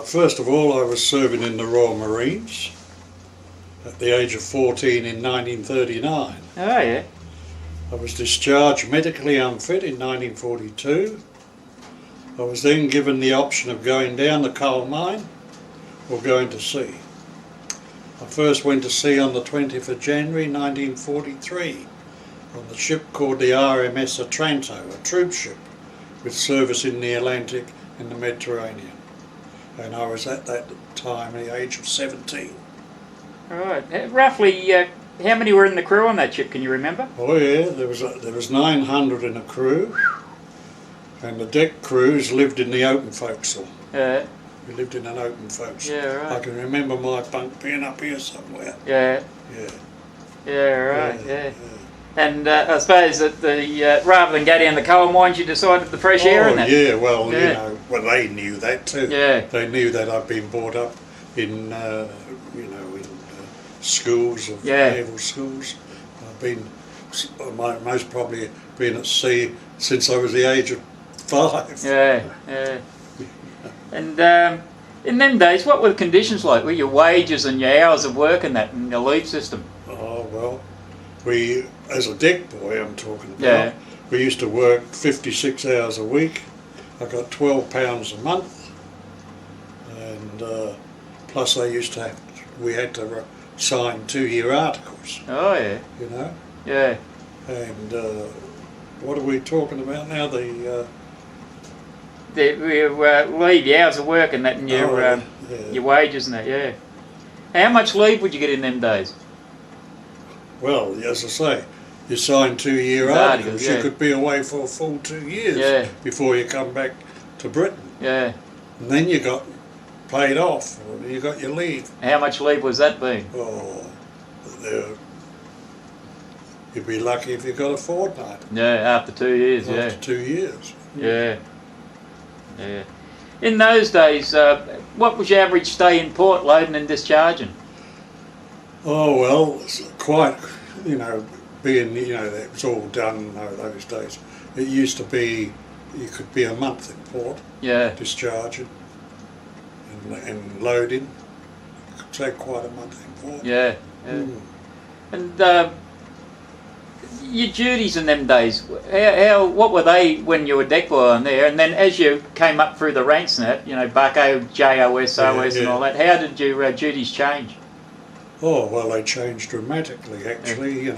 First of all, I was serving in the Royal Marines at the age of 14 in 1939. Oh, yeah. I was discharged medically unfit in 1942. I was then given the option of going down the coal mine or going to sea. I first went to sea on the 20th of January 1943 on the ship called the RMS Otranto, a troop ship with service in the Atlantic and the Mediterranean. And I was at that time the age of 17. All right. Roughly, how many were in the crew on that ship? Can you remember? Oh yeah, there was 900 in the crew, and the deck crews lived in the open forecastle. We lived in an open forecastle. Yeah, right. I can remember my bunk being up here somewhere. Yeah. Yeah. Yeah, right. Yeah. And I suppose that the rather than go down the coal mines, you decided the fresh air and that. Yeah. Well, you know, well they knew that too. Yeah. They knew that I'd been brought up in, schools of naval schools. I've been most probably been at sea since I was the age of 5. Yeah. Yeah. And in them days, what were the conditions like? Were your wages and your hours of work and that, and your leave system? Oh well, we, as a deck boy, I'm talking about. We used to work 56 hours a week. I got £12 a month, and plus we had to sign 2-year articles. Oh yeah. You know. Yeah. And what are we talking about now? The leave, your hours of work and that, and your wages and that. Yeah. How much leave would you get in them days? Well, as I say, you sign 2-year articles. You could be away for a full 2 years before you come back to Britain. Yeah. And then you got paid off, or you got your leave. How much leave was that being? Oh, you'd be lucky if you got a fortnight. Yeah, after 2 years. After 2 years. Yeah. Yeah. In those days, what was your average stay in port, loading and discharging? Oh well, it's quite, being, it was all done those days. It used to be, you could be a month in port, discharging and loading. It could take quite a month in port. Yeah. And your duties in them days, what were they when you were deck boy on there? And then as you came up through the ranks and that, Bucko, JOS, OS and all that, how did your duties change? Oh, well, they changed dramatically, actually.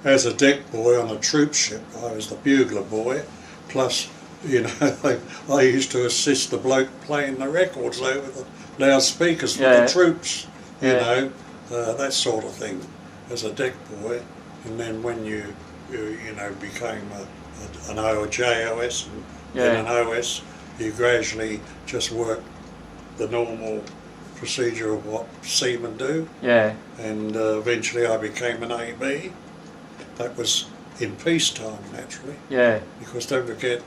As a deck boy on a troop ship, I was the bugler boy, plus, I used to assist the bloke playing the records over the loudspeakers for the troops, that sort of thing, as a deck boy. And then when you became an O or JOS and then an OS, you gradually just worked the normal procedure of what seamen do. Yeah. And eventually I became an AB. That was in peacetime, naturally. Yeah. Because don't forget,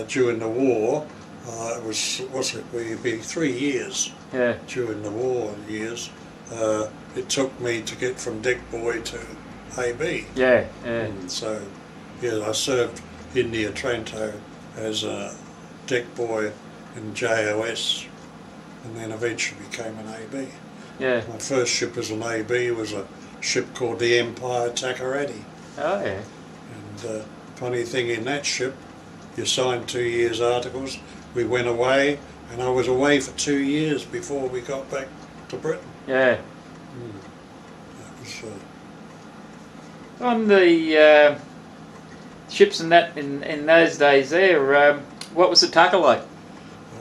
during the war, we'd be 3 years. Yeah. During the war years, it took me to get from deck boy to AB. Yeah. Yeah. And so, I served in the Otranto as a deck boy in JOS, and then eventually became an AB. Yeah. My first ship as an AB was a ship called the Empire Takoradi. Oh yeah. And funny thing in that ship, you signed 2 years articles. We went away, and I was away for 2 years before we got back to Britain. Yeah. That was. On the ships and that in those days there, what was the tucker like?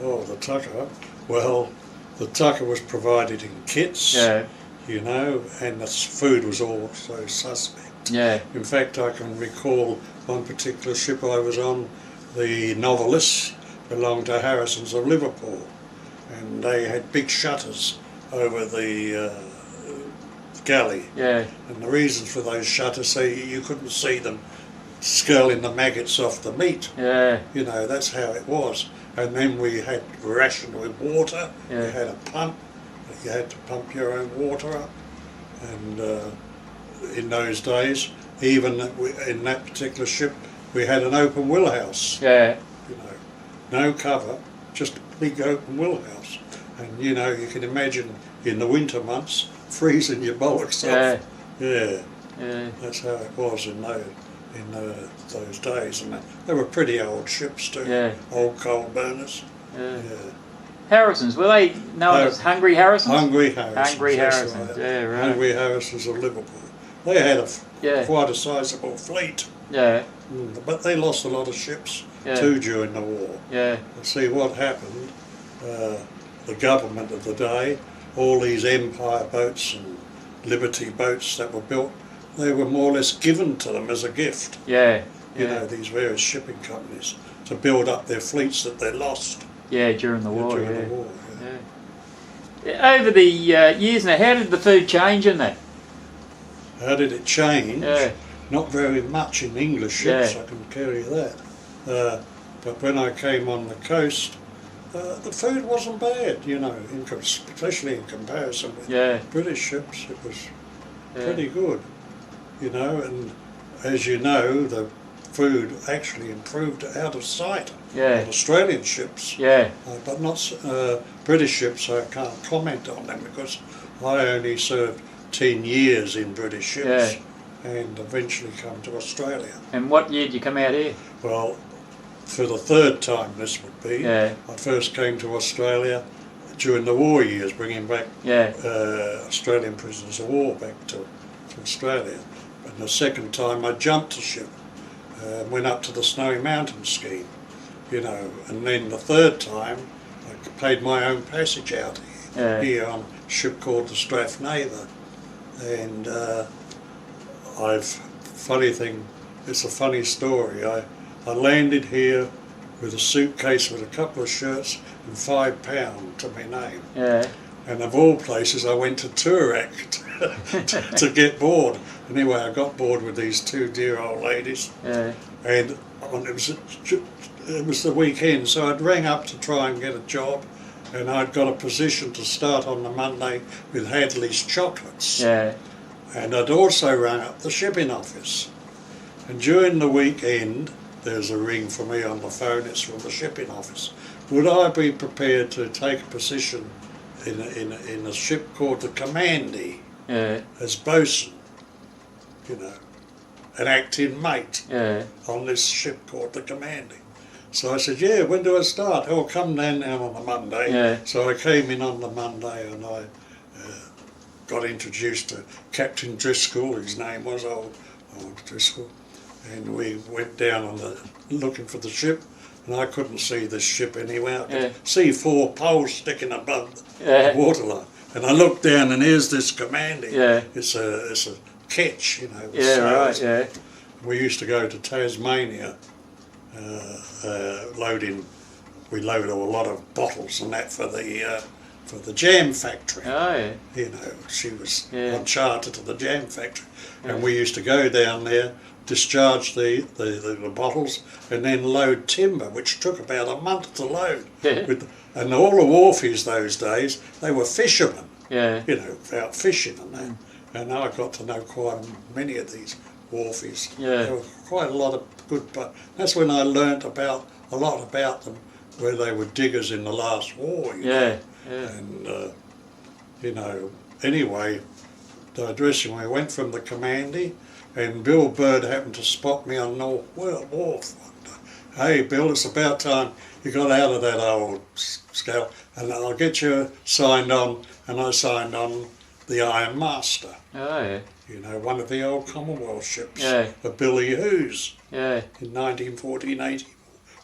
Oh, the tucker. Well, the tucker was provided in kits, and the food was also suspect. Yeah. In fact, I can recall one particular ship I was on, the Novelist, belonged to Harrison's of Liverpool, and they had big shutters over the galley. Yeah. And the reasons for those shutters, so you couldn't see them scaling the maggots off the meat. Yeah. That's how it was. And then we had rationed with water. Yeah. We had a pump. You had to pump your own water up. And in those days, even in that particular ship, we had an open wheelhouse. Yeah. No cover, just a big open wheelhouse. And you know, you can imagine in the winter months freezing your bollocks off. Yeah, that's how it was in those days, and they were pretty old ships too, old coal burners. Harrisons, were they known as Hungry Harrisons? Hungry Harrisons. Hungry Harrisons, right. Yeah, right. Hungry Harrisons of Liverpool. They had quite a sizable fleet. Yeah. But they lost a lot of ships too during the war. Yeah. See what happened, the government of the day, all these empire boats and liberty boats that were built, they were more or less given to them as a gift. Yeah. You know, these various shipping companies to build up their fleets that they lost. Yeah, during the war. During the war, Over the years now, how did the food change in that? How did it change? Not very much in English ships, I can tell you that. But when I came on the coast, the food wasn't bad, you know, especially in comparison with British ships. It was pretty good, you know, and as you know, the food actually improved out of sight on Australian ships, but not British ships. I can't comment on them because I only served 10 years in British ships and eventually come to Australia. And what year did you come out here? Well, for the third time this would be. I first came to Australia during the war years, bringing back Australian prisoners of war back to Australia. And the second time I jumped a ship, went up to the Snowy Mountains scheme, you know, and then the third time I paid my own passage out here on a ship called the Strathnaver. And funny thing, it's a funny story. I landed here with a suitcase with a couple of shirts and £5 to my name. And of all places, I went to Toorak to get board. Anyway, I got board with these two dear old ladies, and it was the weekend, so I'd rang up to try and get a job, and I'd got a position to start on the Monday with Hadley's Chocolates. And I'd also rang up the shipping office. And during the weekend, there's a ring for me on the phone, it's from the shipping office. Would I be prepared to take a position in a ship called the Commandy as bosun, you know, an acting mate on this ship called the Commandy? So I said, yeah, when do I start? Oh, come down on the Monday. So I came in on the Monday and I got introduced to Captain Driscoll, his name was old Driscoll, and we went down looking for the ship, and I couldn't see the ship anywhere. I could see 4 poles sticking above the waterline, and I looked down, and here's this Commandy. It's a ketch, you know. We used to go to Tasmania, loading. We loaded a lot of bottles and that for the jam factory. You know, she was on charter to the jam factory, and we used to go down there, discharge the bottles, and then load timber, which took about a month to load. And all the wharfies those days, they were fishermen, you know, out fishing and that. And I got to know quite many of these wharfies. There were quite a lot of good, but that's when I learnt a lot about them, where they were diggers in the last war. You know? And, you know, anyway, digressing, we went from the Commandy, and Bill Bird happened to spot me on North Wharf one day. Hey, Bill, it's about time you got out of that old scout, and I'll get you signed on. And I signed on the Iron Master. You know, one of the old Commonwealth ships, the Billy Hoos, in 1914-18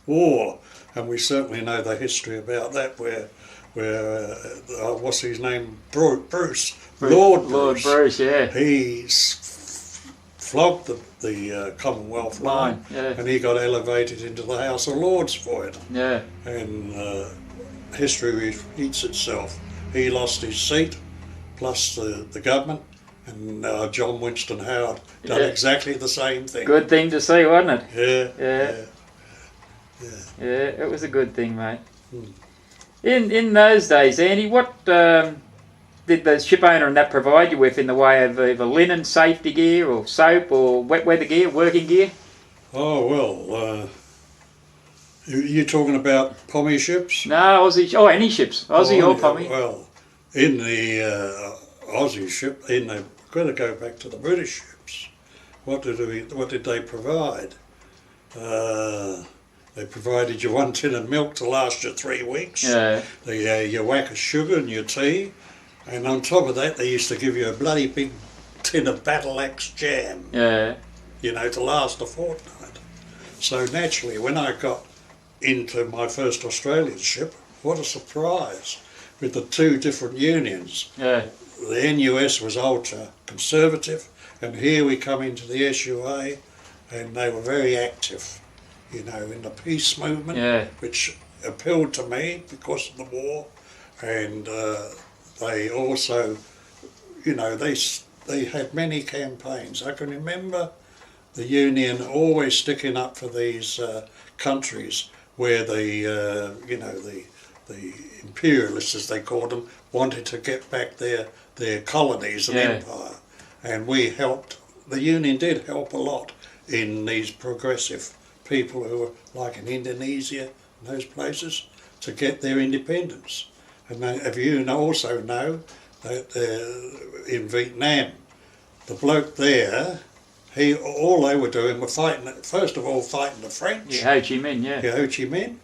war. And we certainly know the history about that, where what's his name, Bruce, Lord Bruce, he flogged the Commonwealth line, and he got elevated into the House of Lords for it. And history repeats itself. He lost his seat, plus the government, and John Winston Howard done exactly the same thing. Good thing to see, wasn't it? It was a good thing, mate. In those days, Andy, what did the ship owner and that provide you with in the way of either linen, safety gear, or soap, or wet weather gear, working gear? Oh, well, You talking about pommy ships? No, Aussie. Oh, any ships, Aussie or pommy. Well, in the Aussie ship, got to go back to the British ships. What did they provide? They provided you 1 tin of milk to last you 3 weeks. Yeah. Your whack of sugar and your tea, and on top of that, they used to give you a bloody big tin of Battle Axe jam. Yeah. You know, to last a fortnight. So naturally, when I got into my first Australian ship, what a surprise with the 2 different unions. Yeah. The NUS was ultra conservative, and here we come into the SUA, and they were very active, you know, in the peace movement, Yeah. which appealed to me because of the war, and they also, you know, they had many campaigns. I can remember the Union always sticking up for these countries where the imperialists, as they called them, wanted to get back their colonies and empire. And we helped, the Union did help a lot in these progressive people who were like in Indonesia and those places to get their independence. And if you also know that in Vietnam, the bloke there, all they were doing were fighting, first of all fighting the French. Yeah, Ho Chi Minh, yeah. Yeah, Ho Chi Minh.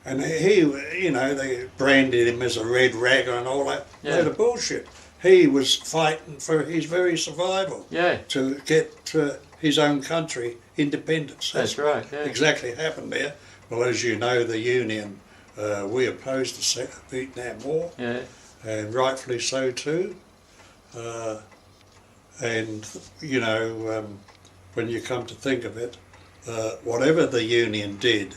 And he, you know, they branded him as a red ragger and all that load of bullshit. He was fighting for his very survival. Yeah. To get his own country independence. That's right, yeah. Exactly happened there. Well, as you know, the Union, we opposed the Vietnam War. Yeah. And rightfully so too. And, you know, when you come to think of it, whatever the Union did,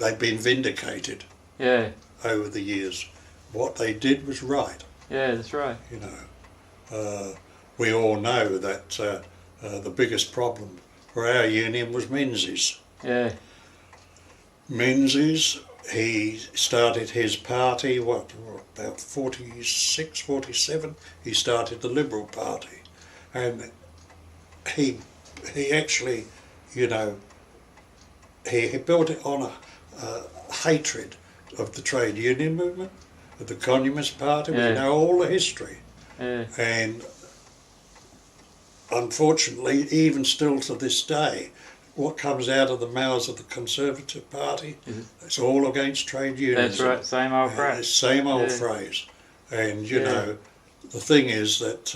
they've been vindicated over the years. What they did was right. Yeah, that's right. You know, we all know that the biggest problem for our union was Menzies. Yeah. Menzies, he started his party, about 46, 47, he started the Liberal Party. And he actually, you know, he built it on a hatred of the trade union movement, of the Communist Party. We know all the history. And unfortunately, even still to this day, what comes out of the mouths of the Conservative Party, it's all against trade unions. That's right, same old phrase. Same old phrase. And, you know, the thing is that,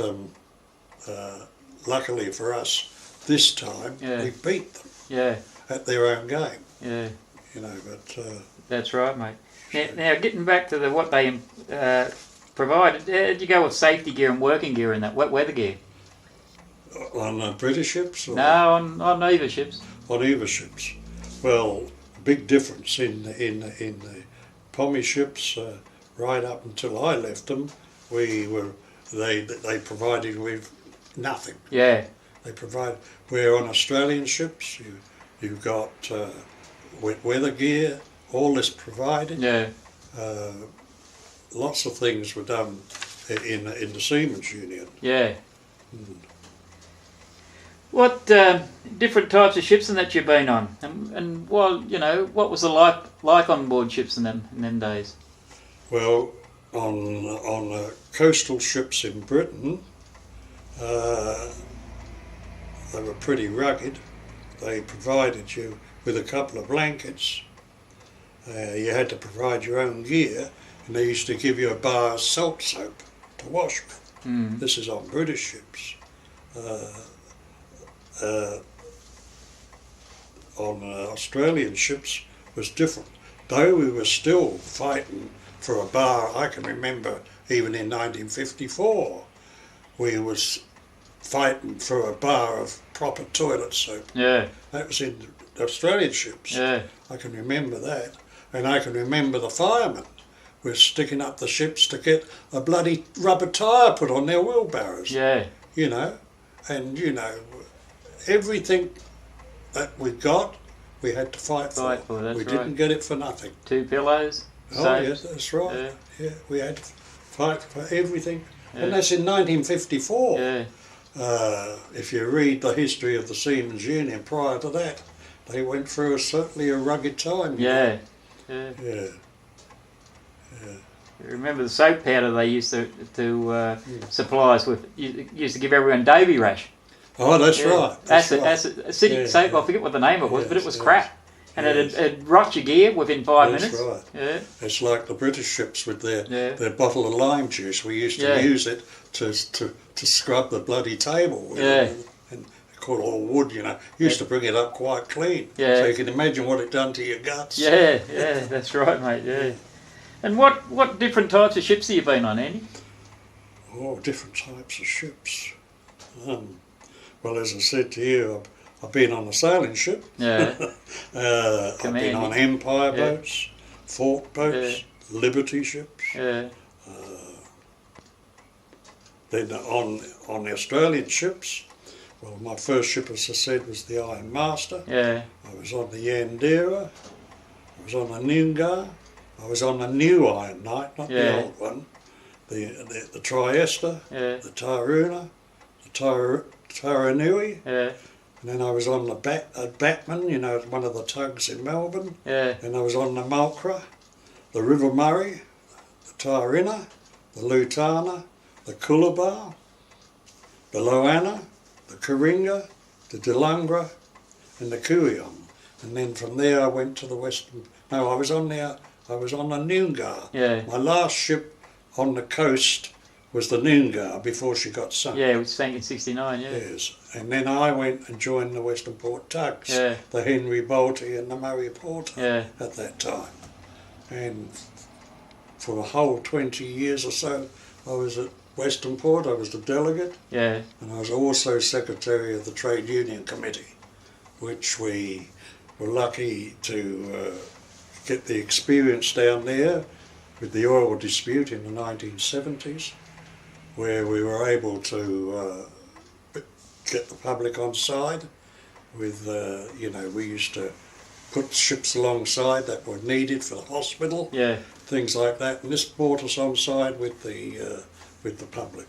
luckily for us, this time, we beat them at their own game. Yeah. You know, but... that's right, mate. Now, getting back to what they provided, did you go with safety gear and working gear and that, wet weather gear? On British ships? Or no, on either ships. On either ships. Well, big difference in the pommy ships, right up until I left them, they provided with nothing. Yeah. They provide, where on Australian ships, you've got wet weather gear, all this provided. Yeah. Lots of things were done in the Seamen's Union. Yeah. What different types of ships and that you've been on, and well, you know, what was it like on board ships in them days? Well, on coastal ships in Britain, they were pretty rugged. They provided you with a couple of blankets. You had to provide your own gear, and they used to give you a bar of salt soap to wash with. This is on British ships. On Australian ships was different. Though we were still fighting for a bar, I can remember even in 1954, we was fighting for a bar of proper toilet soap. Yeah. That was in Australian ships. Yeah. I can remember that. And I can remember the firemen were sticking up the ships to get a bloody rubber tyre put on their wheelbarrows. Yeah. You know, and you know, everything that we got, we had to fight for. That's we right. didn't get it for nothing. 2 pillows. Oh yes, that's right. Yeah, we had to fight for everything, and that's in 1954. Yeah. If you read the history of the Seamen's Union prior to that, they went through certainly a rugged time. Yeah. Yeah. Remember the soap powder they used to supply us with? Used to give everyone Davy rash. Oh, that's right. That's acid, acidic soap. I forget what the name of it was, but it was crap. And it'd rot your gear within 5 minutes. That's right. Yeah. It's like the British ships with their bottle of lime juice. We used to use it to scrub the bloody table with. Yeah. And called all wood, used to bring it up quite clean. Yeah. So you can imagine what it done to your guts. Yeah, that's right, mate. Yeah. And what different types of ships have you been on, Andy? Oh, different types of ships. Well, as I said to you, I've been on a sailing ship. Yeah. I've been on empire boats, fort boats, liberty ships. Yeah. Then on the Australian ships, well, my first ship, as I said, was the Iron Master. Yeah. I was on the Yandera. I was on the Noongar. I was on the new Iron Knight, not the old one. The Trieste, the Taruna, the Taranui. Yeah. And then I was on the Batman, one of the tugs in Melbourne. Yeah. And I was on the Mulcra, the River Murray, the Tarina, the Lutana, the Coolabah, the Loanna, the Coringa, the Delungra, and the Kooyong. And then from there I went to the Western. No, I was on the Noongar. Yeah. My last ship on the coast was the Noongar before she got sunk. Yeah, it was sank in '69. Yeah. Yes, and then I went and joined the Western Port tugs, the Henry Bolte and the Murray Porter at that time. And for a whole 20 years or so, I was at Western Port. I was the delegate, and I was also secretary of the Trade Union Committee, which we were lucky to get the experience down there with the oil dispute in the 1970s, where we were able to get the public on side with, we used to put ships alongside that were needed for the hospital, things like that, and this brought us on side with the public.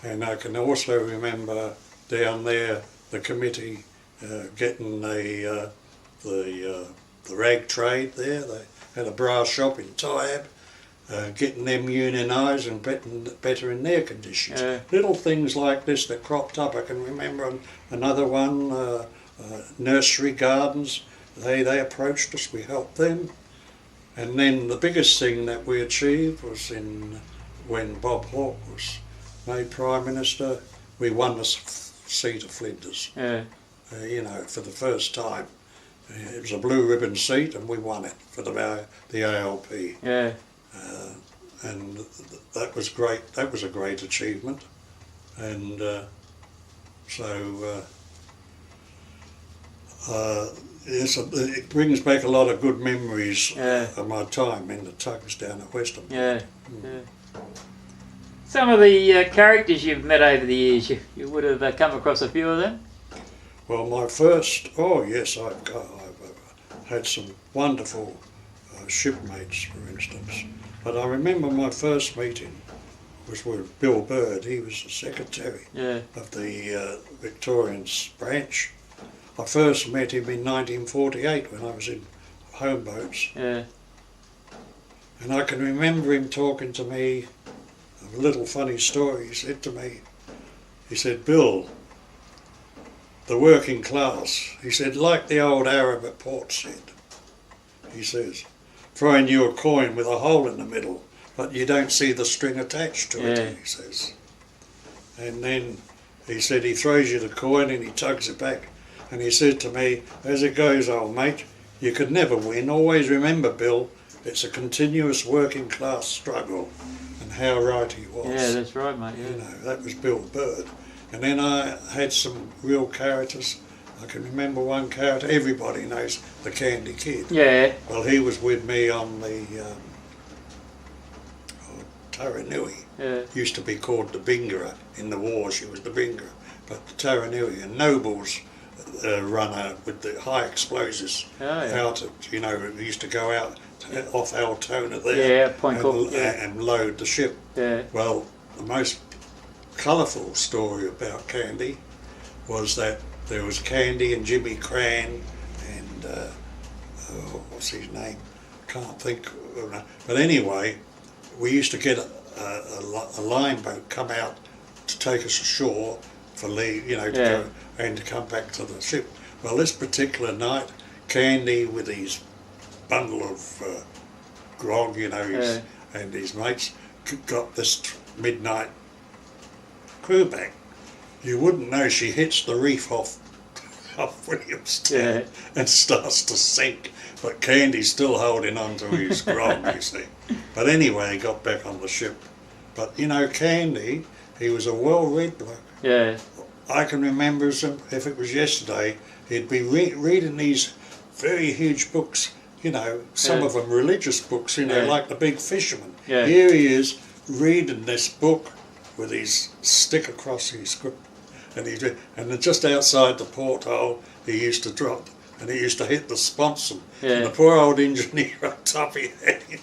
And I can also remember down there the committee getting the rag trade there. They had a brass shop in Tyab, getting them unionised and better in their conditions. Little things like this that cropped up. I can remember another one, nursery gardens. They approached us, we helped them. And then the biggest thing that we achieved was when Bob Hawke was made Prime Minister, we won the seat of Flinders. For the first time. It was a blue ribbon seat and we won it for the ALP. And that was great. That was a great achievement. And yes, it brings back a lot of good memories of my time in the tugs down at Western. Some of the characters you've met over the years, you would have come across a few of them? Well, my first, I've had some wonderful shipmates, for instance. But I remember my first meeting was with Bill Bird. He was the secretary of the Victorian branch. I first met him in 1948 when I was in home boats. And I can remember him talking to me, a little funny story he said to me. He said, Bill, the working class, he said, like the old Arab at Port said, he says, throwing you a coin with a hole in the middle, but you don't see the string attached to it, he says. And then he said he throws you the coin and he tugs it back. And he said to me, as it goes, old mate, you could never win. Always remember, Bill, it's a continuous working class struggle. And how right he was. Yeah, that's right, mate. That was Bill Bird. And then I had some real characters. I can remember one character, everybody knows the Candy Kid. Well, he was with me on the Taranui. Used to be called the Bingara. In the war she was the Bingara. But the Taranui and Noble's runner with the high explosives out at, we used to go out off Altona there and load the ship. Well, the most colourful story about Candy was that there was Candy and Jimmy Cran and what's his name? Can't think. But anyway, we used to get a line boat come out to take us ashore for leave, to go and to come back to the ship. Well, this particular night, Candy with his bundle of grog, and his mates got this midnight crew back. You wouldn't know she hits the reef off Williamstown and starts to sink, but Candy's still holding on to his grog, you see. But anyway, he got back on the ship. But Candy, he was a well-read bloke. Yeah. I can remember if it was yesterday, he'd be reading these very huge books, some of them religious books, like The Big Fisherman. Yeah. Here he is reading this book with his stick across his script, and then just outside the porthole he used to drop, and he used to hit the sponson, and the poor old engineer on top he had him.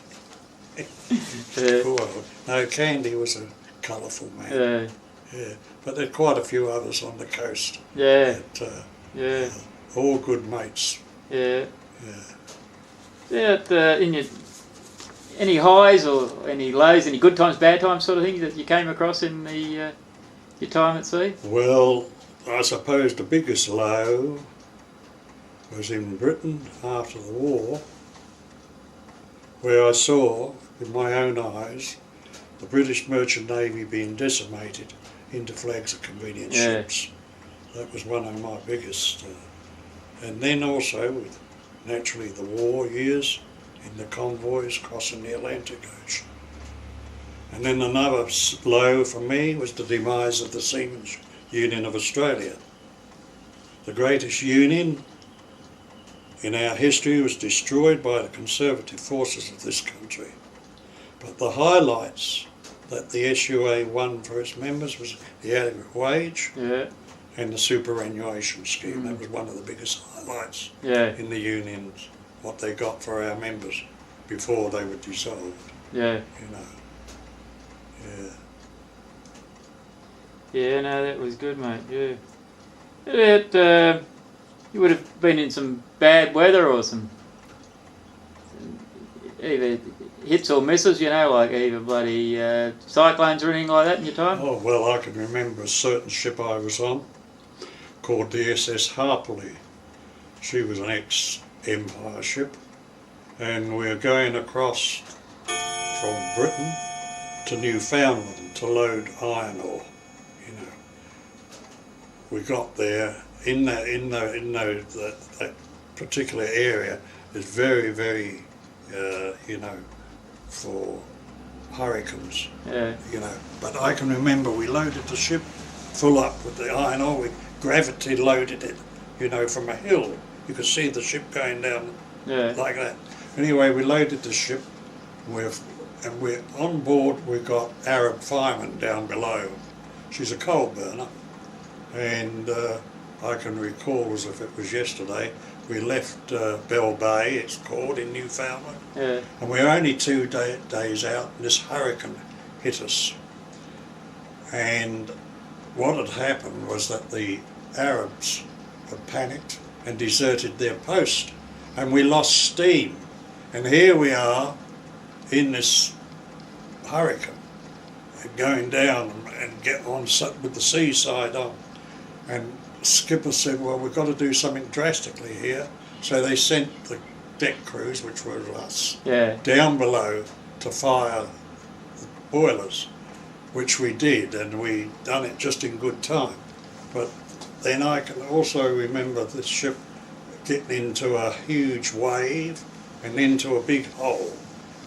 No, Candy was a colourful man. Yeah, but there are quite a few others on the coast. Yeah. That, all good mates. Yeah. Any highs or any lows, any good times, bad times sort of things that you came across in your time at sea? Well, I suppose the biggest low was in Britain after the war, where I saw with my own eyes the British Merchant Navy being decimated into flags of convenience ships. That was one of my biggest. And then also, with naturally the war years, in the convoys crossing the Atlantic Ocean. And then another low for me was the demise of the Seamen's Union of Australia. The greatest union in our history was destroyed by the conservative forces of this country. But the highlights that the SUA won for its members was the adequate wage and the superannuation scheme. That was one of the biggest highlights in the unions, what they got for our members before they were dissolved. Yeah, no, that was good, mate. You would have been in some bad weather or some either hits or misses, like either bloody cyclones or anything like that in your time? Oh, well, I can remember a certain ship I was on called the SS Harpeley. She was an ex-Empire ship, and we were going across from Britain to Newfoundland to load iron ore. We got there in that particular area is very, very for hurricanes. But I can remember we loaded the ship full up with the iron ore. We gravity loaded it, from a hill. You could see the ship going down like that. Anyway, we loaded the ship, and we're on board. We got Arab fireman down below. She's a coal burner, and I can recall as if it was yesterday. We left Bell Bay, it's called, in Newfoundland, and we were only 2 days out, and this hurricane hit us. And what had happened was that the Arabs had panicked and deserted their post, and we lost steam. And here we are in this hurricane, going down and get on with the seaside on. And the skipper said, well, we've got to do something drastically here. So they sent the deck crews, which were us, down below to fire the boilers, which we did, and we done it just in good time. But then I can also remember this ship getting into a huge wave and into a big hole,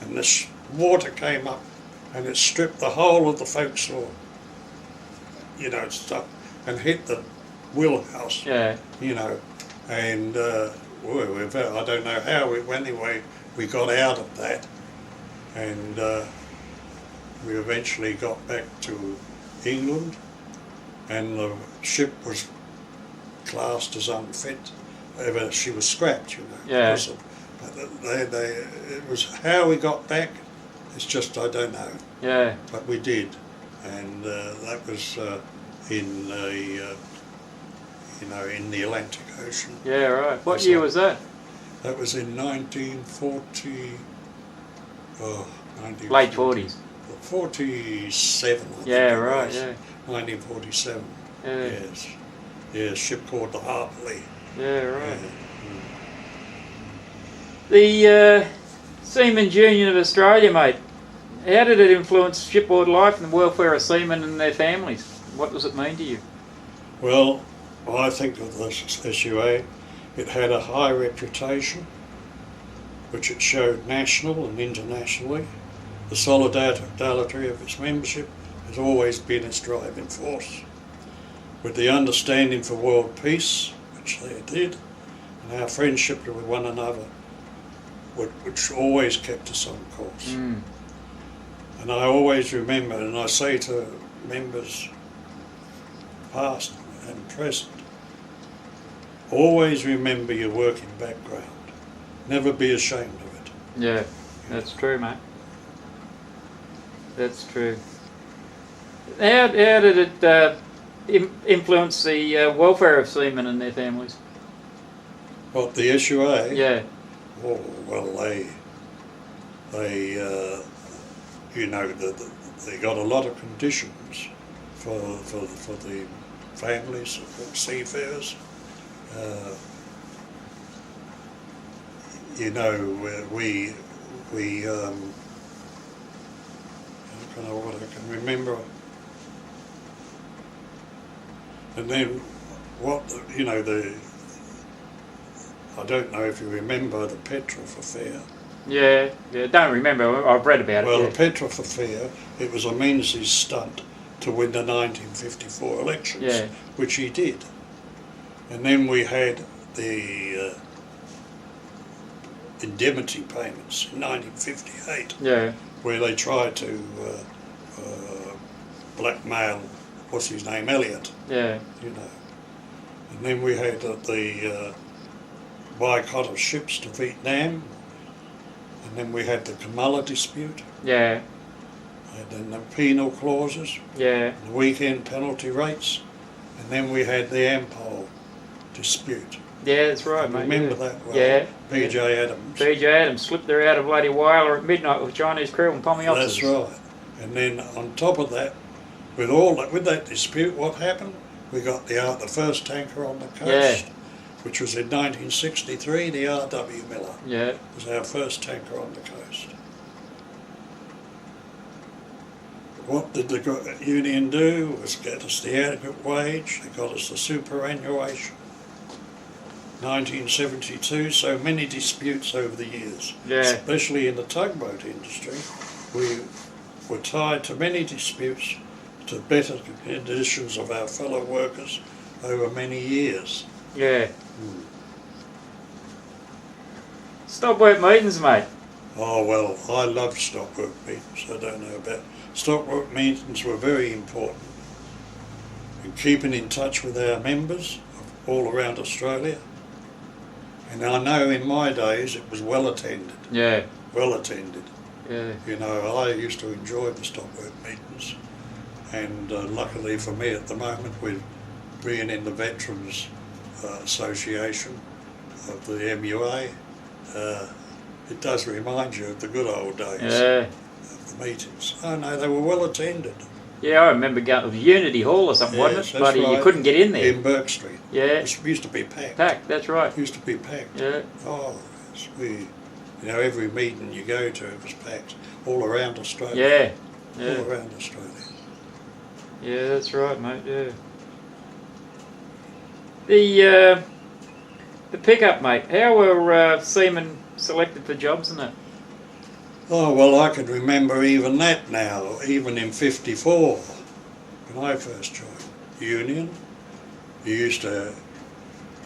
and this water came up and it stripped the whole of the forecastle, stuff, and hit the wheelhouse, and I don't know how anyway we got out of that, and we eventually got back to England, and the ship was classed as unfit. She was scrapped, because of, but it was how we got back. It's just I don't know. But we did, and that was in the in the Atlantic Ocean. What year was that? That was in 1940. Oh, Late 40s. 47. I Yeah, think it right. was. Yeah. 1947. Yeah. Yes. Yeah, a ship called the Hartley. Yeah. Right. Yeah. The Seamen's Union of Australia, mate. How did it influence shipboard life and the welfare of seamen and their families? What does it mean to you? Well, I think of the SUA, it had a high reputation, which it showed national and internationally. The solidarity of its membership has always been its driving force. With the understanding for world peace, which they did, and our friendship with one another, which always kept us on course. Mm. And I always remember, and I say to members past and present, always remember your working background. Never be ashamed of it. Yeah, that's true, mate. That's true. How did it influence the welfare of seamen and their families? What, the SUA? Yeah. Oh, well, they you know, they got a lot of conditions for the families of seafarers. You know, we I don't know what I can remember. And then what, you know, I don't know if you remember the Petroff affair. Yeah, don't remember. I've read about Well, it. the Petroff affair, it was a Menzies stunt to win the 1954 elections, Yeah. which he did. And then we had the indemnity payments in 1958, Yeah. where they tried to blackmail, what's his name, Elliot, Yeah. you know. And then we had the boycott of ships to Vietnam, and then we had the Kamala dispute, Yeah. and then the penal clauses, Yeah. the weekend penalty rates, and then we had the Ampol dispute. Yeah, that's right, mate. Remember yeah. that well? Yeah. P.J. Adams. P.J. Adams slipped her out of bloody Whaler at midnight with Chinese crew and Pommy officers. That's right. And then on top of that, with that dispute, what happened? We got the first tanker on the coast, which was in 1963, the R.W. Miller. Yeah. Was our first tanker on the coast. What did the union do? Was get us the adequate wage. They got us the superannuation. 1972, so many disputes over the years, especially in the tugboat industry. We were tied to many disputes to better conditions of our fellow workers over many years. Yeah. Stop work meetings, mate. Oh well, I loved stop work meetings. I don't know about stop work meetings were very important in keeping in touch with our members all around Australia. And I know in my days it was well attended. Yeah. Well attended. Yeah. You know, I used to enjoy the stop work meetings, and luckily for me at the moment, with being in the Veterans Association of the MUA, it does remind you of the good old days of the meetings. Oh no, they were well attended. Yeah, I remember going to Unity Hall or something, wasn't it? Bloody, right. you couldn't get in there. In Burke Street. Yeah. It used to be packed. Packed, that's right. It used to be packed. Yeah. Oh, you know, every meeting you go to was packed all around Australia. Yeah. All around Australia. Yeah, that's right, mate. Yeah. The pickup, mate. How were seamen selected for jobs and that? Oh, well, I can remember even that now, even in 54, when I first joined the union. You used to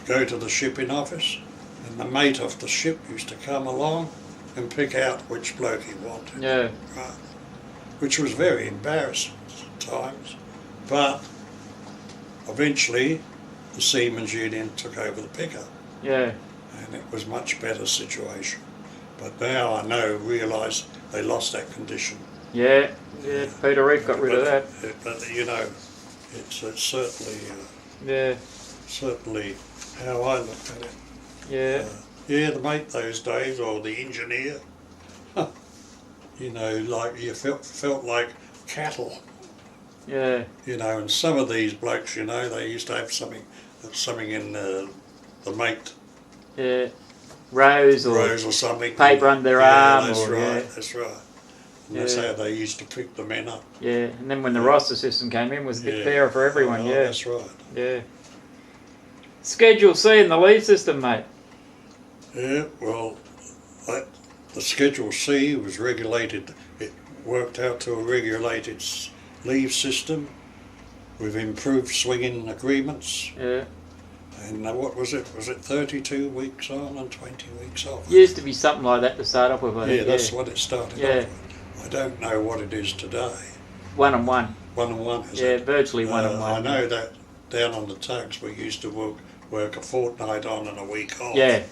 go to the shipping office, and the mate of the ship used to come along and pick out which bloke he wanted. Yeah. Right. Which was very embarrassing at times, but eventually the Seamen's Union took over the pickup. Yeah. And it was a much better situation. But now I realise they lost that condition. Yeah, Peter Reef got rid of that. But you know, it's certainly Yeah. certainly how I look at it. Yeah. Yeah, the mate those days, or the engineer. You know, like you felt like cattle. Yeah. You know, and some of these blokes, you know, they used to have something in the mate. Yeah. Rose or something. paper under their yeah, arm. That's or, right. Yeah. That's right. And Yeah. that's how they used to pick the men up. Yeah, and then when the roster system came in, it was a bit fairer for everyone. Oh, yeah. That's right. Yeah. Schedule C in the leave system, mate. Yeah. Well, the Schedule C was regulated. It worked out to a regulated leave system with improved swinging agreements. Yeah. And what was it? Was it 32 weeks on and 20 weeks off? Used to be something like that to start off with, I think. Yeah, that's what it started off with. I don't know what it is today. 1 and 1. 1 and 1, is it? Yeah, virtually 1 and 1. I know that down on the tugs we used to work a fortnight on and a week off. Yeah.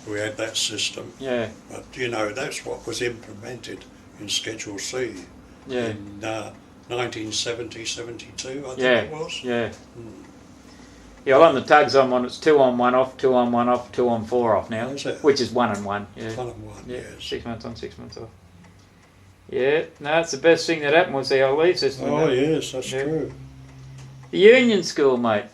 We had that system. Yeah. But, you know, that's what was implemented in Schedule C in 1970, 72, I think it was. Yeah. Yeah, well, on the tugs I'm on, it's 2 on 1 off, 2 on 1 off, 2 on 4 off now. Is it? Which is 1 and 1. Yeah. 1 and 1, yes. 6 months on, 6 months off. Yeah, no, it's the best thing that happened was the old leave system. Oh, yes, that's true. The Union School, mate.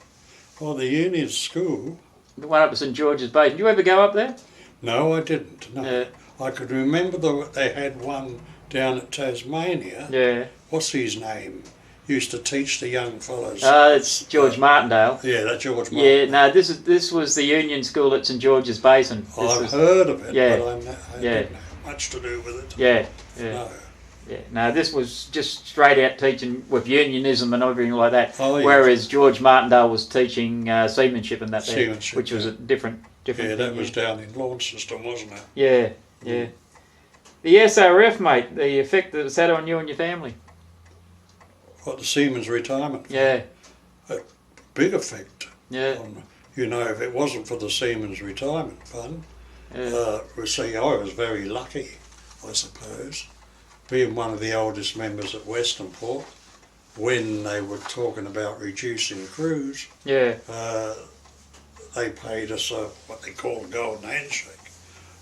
Oh, the Union School? The one up at St George's Bay. Did you ever go up there? No, I didn't, no. Yeah. I could remember they had one down at Tasmania. Yeah. What's his name? Used to teach the young fellows. It's George Martindale. Yeah, that's George Martindale. Yeah, no, this was the Union School at St George's Basin. I've heard of it, yeah, but I didn't have much to do with it. Yeah, No. Yeah, no, this was just straight out teaching with unionism and everything like that. Oh, yes. Whereas George Martindale was teaching seamanship and that there, Seamanship, which was a different Yeah, thing, that was down in Launceston, wasn't it? Yeah, yeah. The SRF, mate, the effect that it's had on you and your family. What, the Seaman's retirement fund? Yeah. A big effect. Yeah. You know, if it wasn't for the Seaman's retirement fund, see, I was very lucky, I suppose, being one of the oldest members at Western Port, when they were talking about reducing crews. Yeah. They paid us what they call a golden handshake.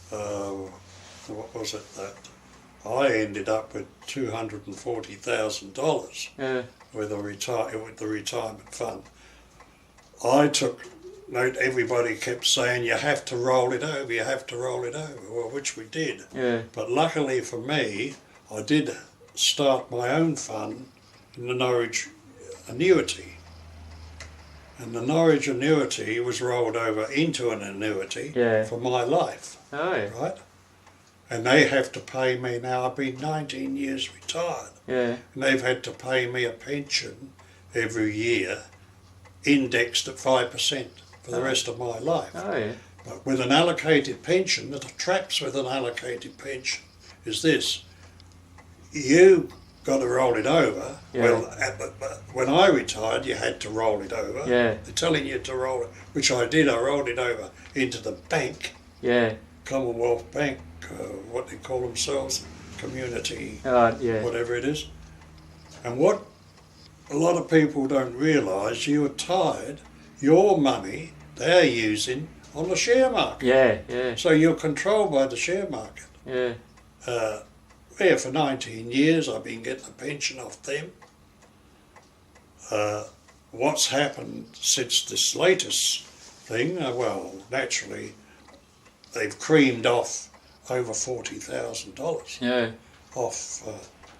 What was it that I ended up with $240,000 with the retirement fund. I took note. Everybody kept saying you have to roll it over, you have to roll it over, well, which we did. Yeah. But luckily for me, I did start my own fund in the Norwich annuity. And the Norwich annuity was rolled over into an annuity for my life. Oh, yeah. Right? And they have to pay me now. I've been 19 years retired. Yeah. And they've had to pay me a pension every year, indexed at 5% for the rest of my life. Oh, yeah. But with an allocated pension, the traps with an allocated pension is this. You got to roll it over. Yeah. Well, when I retired, you had to roll it over. Yeah. They're telling you to roll it, which I did. I rolled it over into the bank, Yeah. Commonwealth Bank, what they call themselves, community, whatever it is. And what a lot of people don't realise, you are tied your money they're using on the share market. Yeah, yeah. So you're controlled by the share market. Yeah. For 19 years I've been getting a pension off them. What's happened since this latest thing, well, naturally, they've creamed off over $40,000 off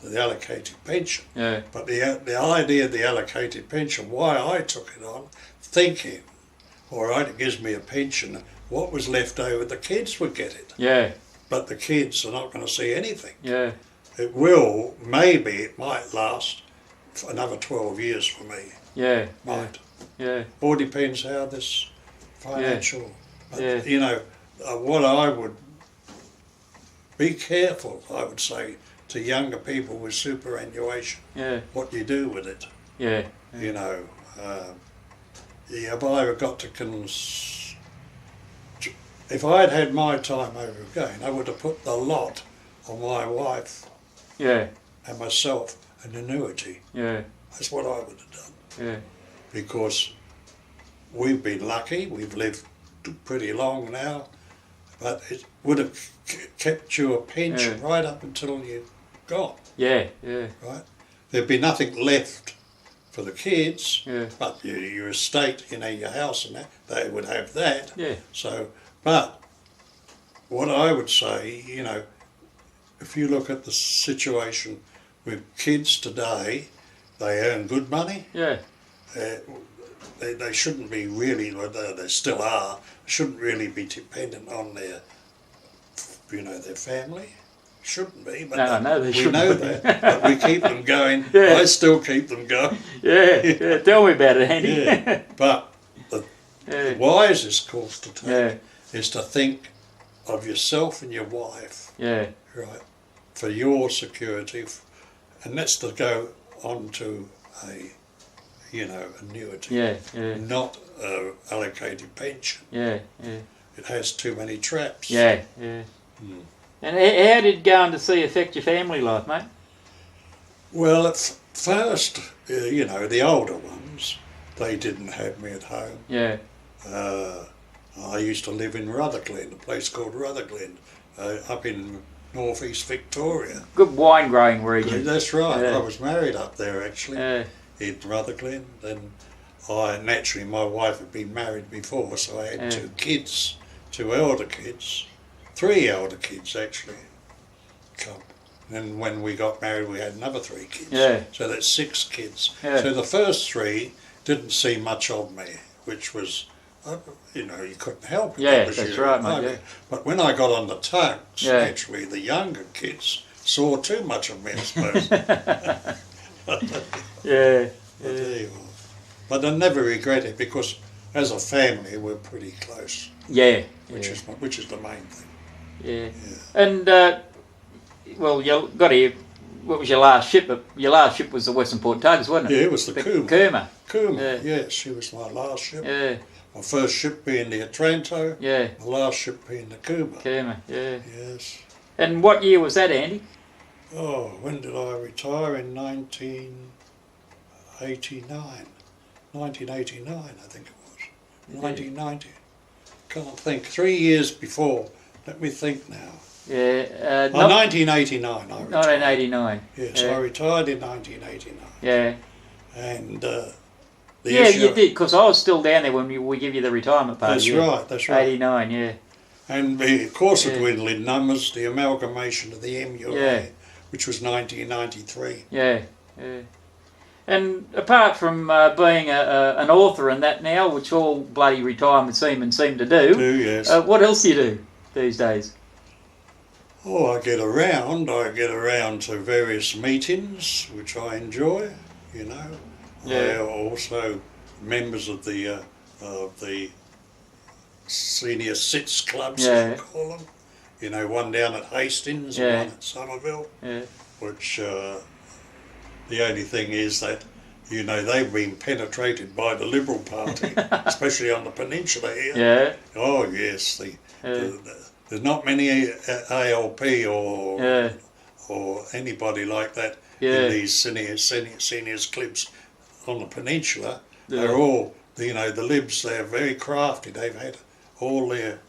the allocated pension. Yeah. But the idea of the allocated pension, why I took it on, thinking, all right, it gives me a pension, what was left over, the kids would get it. Yeah. But the kids are not going to see anything. Yeah. It will, maybe it might last for another 12 years for me. Yeah. Might. Yeah. All depends how this financial, Yeah. you know, what I would be careful, I would say, to younger people with superannuation, what you do with it. Yeah. You know, if I ever got to if I had had my time over again, I would have put the lot on my wife and myself, an annuity. Yeah. That's what I would have done. Yeah. Because we've been lucky, we've lived pretty long now, but it would have kept you a pension right up until you got. Yeah, yeah. Right? There'd be nothing left for the kids, Yeah. but your estate, your house and that, they would have that. Yeah. So, but what I would say, if you look at the situation with kids today, they earn good money. Yeah. They shouldn't be really, they still are, shouldn't really be dependent on their family. Shouldn't be, but no, they we shouldn't know be. that. But we keep them going. Yeah. I still keep them going. Yeah. Tell me about it, Andy. Yeah. But the wisest course to take is to think of yourself and your wife. Yeah. Right. For your security, and that's to go on to a annuity. Yeah. Not a allocated pension. Yeah. It has too many traps. Yeah. And how did going to sea affect your family life, mate? Well, at first, the older ones, they didn't have me at home. Yeah. I used to live in Rutherglen, a place called Rutherglen, up in northeast Victoria. Good wine growing region. That's right. Yeah. I was married up there actually, in Rutherglen. Then naturally, my wife had been married before, so I had 2 kids, 2 elder kids. 3 elder kids actually come. And when we got married we had another 3 kids. Yeah. So that's 6 kids. Yeah. So the first 3 didn't see much of me, which was, you couldn't help it. Yeah, Was that's you. right, mate. Yeah. But when I got on the tugs, naturally the younger kids saw too much of me, I suppose. Yeah. But I never regret it because as a family we're pretty close. Yeah. Which is the main thing. Yeah. And well, you got to. What was your last ship? Your last ship was the Western Port Tugs, wasn't it? Yeah, it was the Kuma. Kuma. Yes, she was my last ship. Yeah. My first ship being the Otranto. Yeah. My last ship being the Kuma. Yeah. Yes. And what year was that, Andy? Oh, when did I retire? In 1989. 1989, I think it was. 1990. Can't think. 3 years before. Let me think now. Yeah. 1989 I retired. 1989. Yes, I retired in 1989. Yeah. And you did, because I was still down there when we give you the retirement party. That's right. 89, yeah. And of course the dwindling numbers, the amalgamation of the MUA, which was 1993. Yeah. And apart from being an author and that now, which all bloody retirement seamen seem to do, yes. What else do you do these days? Oh, I get around to various meetings, which I enjoy, Yeah. I also members of the senior sits clubs, as you call them. One down at Hastings and one at Somerville, which the only thing is that, they've been penetrated by the Liberal Party, especially on the peninsula here. Yeah. Oh, yes. There's not many ALP or anybody like that in these seniors clubs on the peninsula. They're all, the Libs, they're very crafty. They've had all their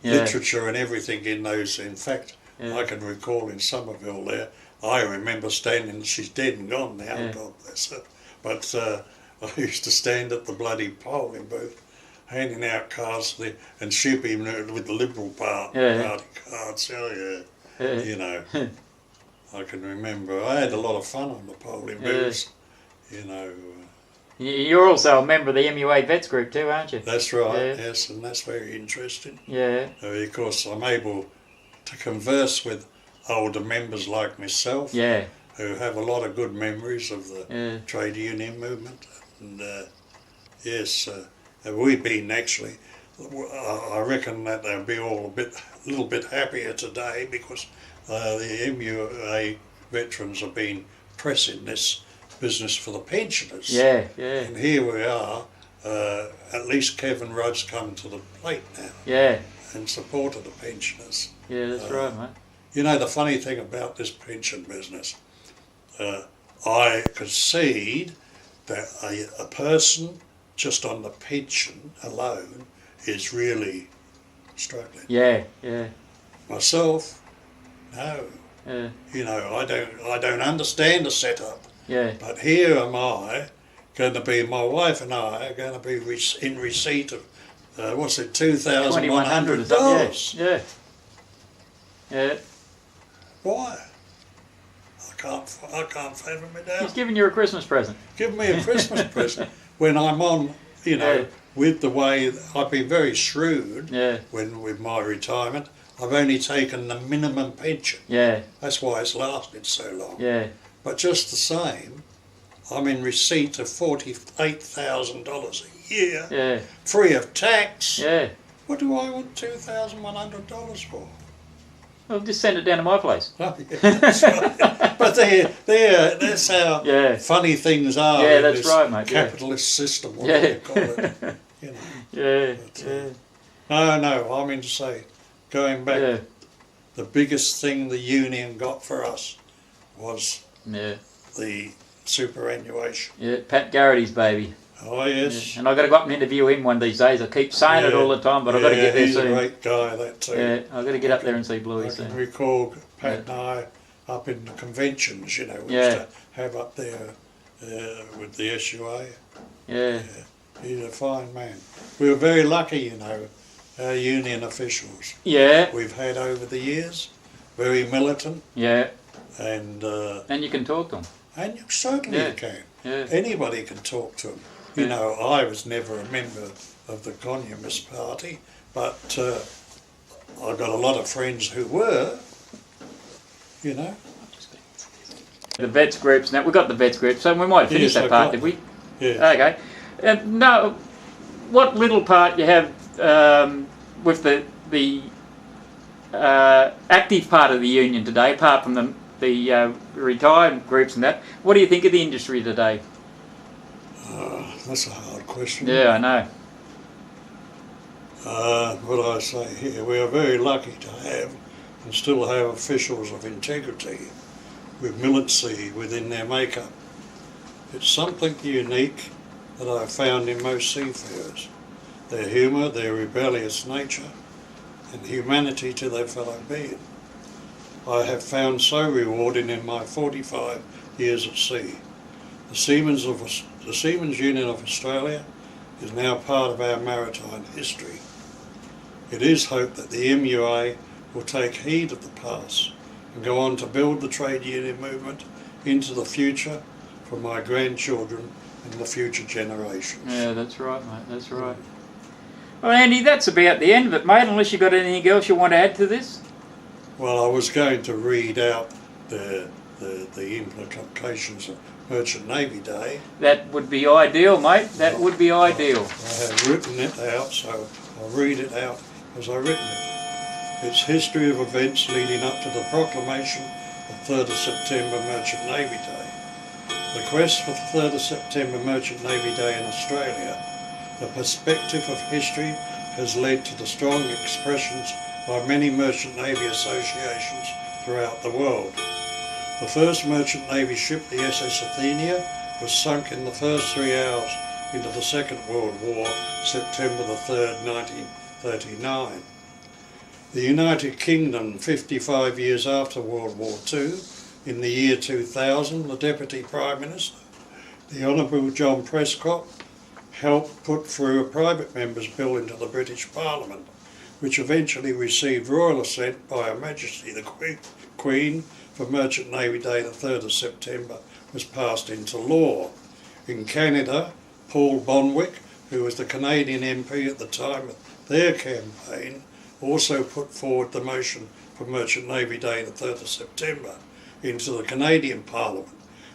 literature and everything in those. In fact, I can recall in Somerville there, I remember standing, she's dead and gone now, God bless her, but I used to stand at the bloody polling booth handing out cards and she'd be with the Liberal Party cards. I can remember. I had a lot of fun on the polling booths, You're also a member of the MUA Vets Group too, aren't you? That's right, yes, and that's very interesting. Yeah. Because I'm able to converse with older members like myself, who have a lot of good memories of the trade union movement. And yes, we've been actually, I reckon that they'll be all a little bit happier today because the MUA veterans have been pressing this business for the pensioners. Yeah. And here we are, at least Kevin Rudd's come to the plate now. Yeah. In support of the pensioners. Yeah, that's right, mate. The funny thing about this pension business, I concede that a person just on the pension alone is really struggling. Yeah, yeah, Myself, no. yeah, You know, I don't understand the setup. yeah. But here am I, going to be, my wife and I are going to be in receipt of, what's it, $2,100. Yeah, yeah. Why? I can't fathom it out. He's giving you a Christmas present. Give me a Christmas present when I'm on, you know, Yeah. with the way I've been very shrewd Yeah, with my retirement. I've only taken the minimum pension. yeah, That's why it's lasted so long. yeah, But just the same, I'm in receipt of $48,000 a year, yeah, free of tax. yeah. What do I want $2,100 for? Well, just send it down to my place. Oh, yeah, that's right. But that's how Yeah. funny things are Yeah, in that's this right, mate, yeah. capitalist system, whatever Yeah. you call it. You know. Yeah, But, yeah, no, I mean to say, going back, yeah, the biggest thing the union got for us was yeah, the superannuation. yeah. Pat Garrity's baby. Oh, yes. Yeah. And I've got to go up and interview him one of these days. I keep saying it all the time, but I've got to get there he's soon. a great guy, that too. Yeah, I've got to get up there and see I Bluey can soon. recall Pat and I up in the conventions, you know, we Yeah. used to have up there with the SUA. Yeah, He's a fine man. We were very lucky, you know, our union officials yeah, we've had over the years, very militant, yeah. and And you can talk to them. you certainly Yeah. can. Yeah, Anybody can talk to them. You Yeah. know, I was never a member of the Communist Party, but I got a lot of friends who were, you know. the vets groups. Now we've got the vets group, so we might finish Yes, that I part, got did we? Yeah. Okay. No, what little part you have with the active part of the union today, apart from the retired groups and that? What do you think of the industry today? That's a hard question. Yeah, I know. What do I say here? We are very lucky to have and still have officials of integrity with militancy within their makeup. It's something unique that I've found in most seafarers. Their humour, their rebellious nature, and humanity to their fellow being. I have found so rewarding in my 45 years at sea. The Seamen's Union of Australia is now part of our maritime history. It is hoped that the MUA will take heed of the past and go on to build the trade union movement into the future for my grandchildren and the future generations. Yeah, that's right, mate. That's right. Well, Andy, that's about the end of it, mate. Unless you've got anything else you want to add to this? Well, I was going to read out the implications of Merchant Navy Day. That would be ideal, mate. That would be ideal. I have written it out, so I'll read it out as I've written it. It's history of events leading up to the proclamation of 3rd of September Merchant Navy Day. The quest for the 3rd of September Merchant Navy Day in Australia, the perspective of history has led to the strong expressions by many Merchant Navy associations throughout the world. The first Merchant Navy ship, the SS Athenia, was sunk in the first 3 hours into the Second World War, September the 3rd, 1939. The United Kingdom, 55 years after World War II, in the year 2000, the Deputy Prime Minister, the Honourable John Prescott, helped put through a private member's bill into the British Parliament, which eventually received royal assent by Her Majesty the Queen for Merchant Navy Day the 3rd of September was passed into law. In Canada, Paul Bonwick, who was the Canadian MP at the time of their campaign, also put forward the motion for Merchant Navy Day the 3rd of September into the Canadian Parliament,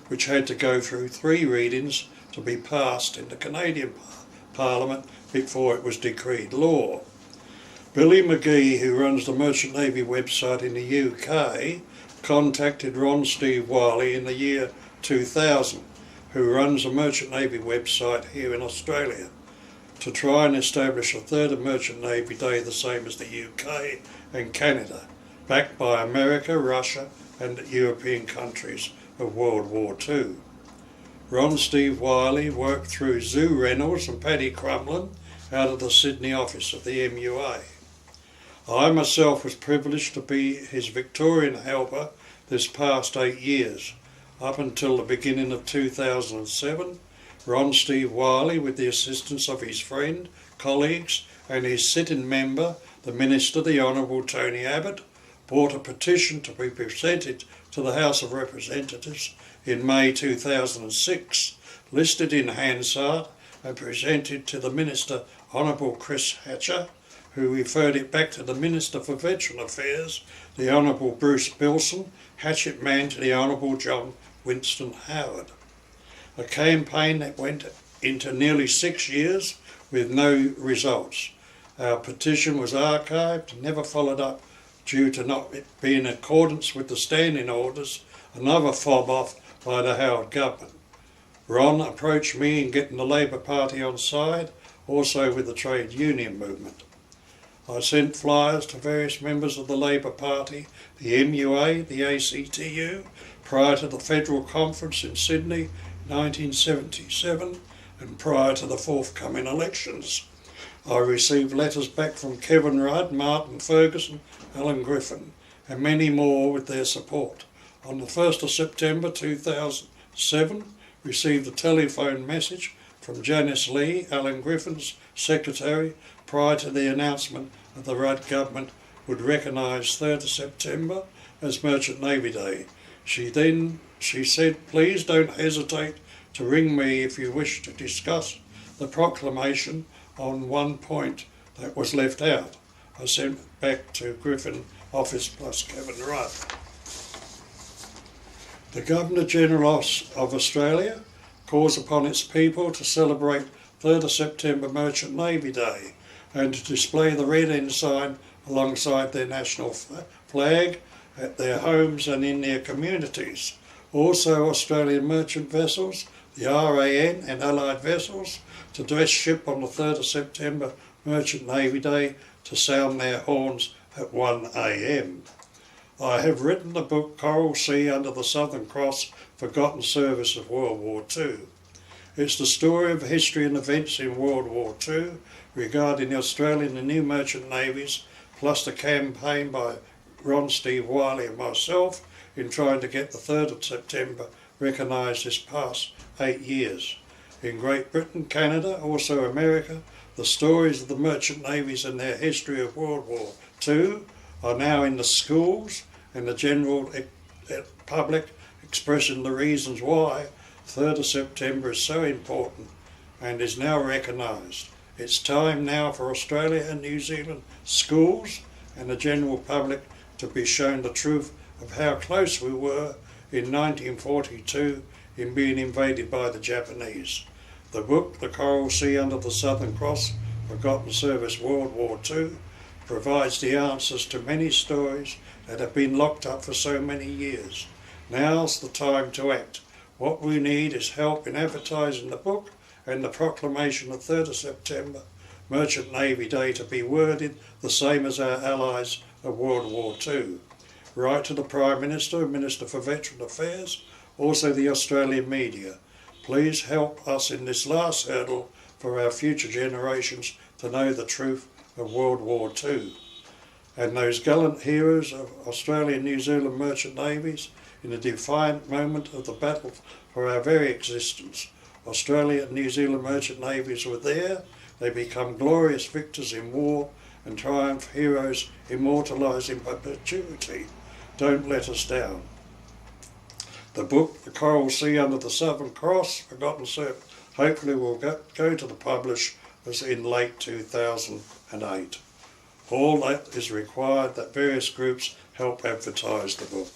which had to go through 3 readings to be passed in the Canadian Parliament before it was decreed law. Billy McGee, who runs the Merchant Navy website in the UK, contacted Ron Steve Wiley in the year 2000, who runs a Merchant Navy website here in Australia, to try and establish a 3rd of Merchant Navy Day the same as the UK and Canada, backed by America, Russia and European countries of World War II. Ron Steve Wiley worked through Zoo Reynolds and Paddy Crumlin out of the Sydney office of the MUA. I myself was privileged to be his Victorian helper this past 8 years, up until the beginning of 2007. Ron Steve Wiley, with the assistance of his friend, colleagues and his sitting member, the Minister, the Honourable Tony Abbott, brought a petition to be presented to the House of Representatives in May 2006, listed in Hansard and presented to the Minister, Honourable Chris Hatcher, who referred it back to the Minister for Veteran Affairs, the Honourable Bruce Bilson, hatchet man to the Honourable John Winston Howard. A campaign that went into nearly 6 years with no results. Our petition was archived and never followed up due to not being in accordance with the standing orders, another fob off by the Howard government. Ron approached me in getting the Labour Party on side, also with the trade union movement. I sent flyers to various members of the Labour Party, the MUA, the ACTU, prior to the federal conference in Sydney 1977 and prior to the forthcoming elections. I received letters back from Kevin Rudd, Martin Ferguson, Alan Griffin and many more with their support. On the 1st of September 2007, received a telephone message from Janice Lee, Alan Griffin's secretary, prior to the announcement that the Rudd government would recognise 3rd of September as Merchant Navy Day. She said, please don't hesitate to ring me if you wish to discuss the proclamation on one point that was left out. I sent back to Griffin office plus Kevin Rudd. The Governor-General of Australia calls upon its people to celebrate 3rd of September Merchant Navy Day and to display the red ensign alongside their national flag at their homes and in their communities. Also, Australian merchant vessels, the RAN and allied vessels, to dress ship on the 3rd of September Merchant Navy Day to sound their horns at 1 a.m. I have written the book Coral Sea Under the Southern Cross, Forgotten Service of World War II. It's the story of history and events in World War II regarding the Australian and new merchant navies, plus the campaign by Ron Steve Wiley and myself in trying to get the 3rd of September recognised this past 8 years. In Great Britain, Canada, also America, the stories of the merchant navies and their history of World War II are now in the schools and the general public expressing the reasons why 3rd of September is so important and is now recognised. It's time now for Australia and New Zealand schools and the general public to be shown the truth of how close we were in 1942 in being invaded by the Japanese. The book, The Coral Sea Under the Southern Cross, Forgotten Service World War II, provides the answers to many stories that have been locked up for so many years. Now's the time to act. What we need is help in advertising the book and the proclamation of 3rd of September, Merchant Navy Day, to be worded the same as our allies of World War II. Write to the Prime Minister and Minister for Veteran Affairs, also the Australian media. Please help us in this last hurdle for our future generations to know the truth of World War II. And those gallant heroes of Australia and New Zealand merchant navies in the defiant moment of the battle for our very existence. Australia and New Zealand merchant navies were there. They become glorious victors in war and triumph heroes immortalised in perpetuity. Don't let us down. The book, The Coral Sea Under the Southern Cross, Forgotten Service, hopefully will go to the publishers in late 2008. All that is required that various groups help advertise the book.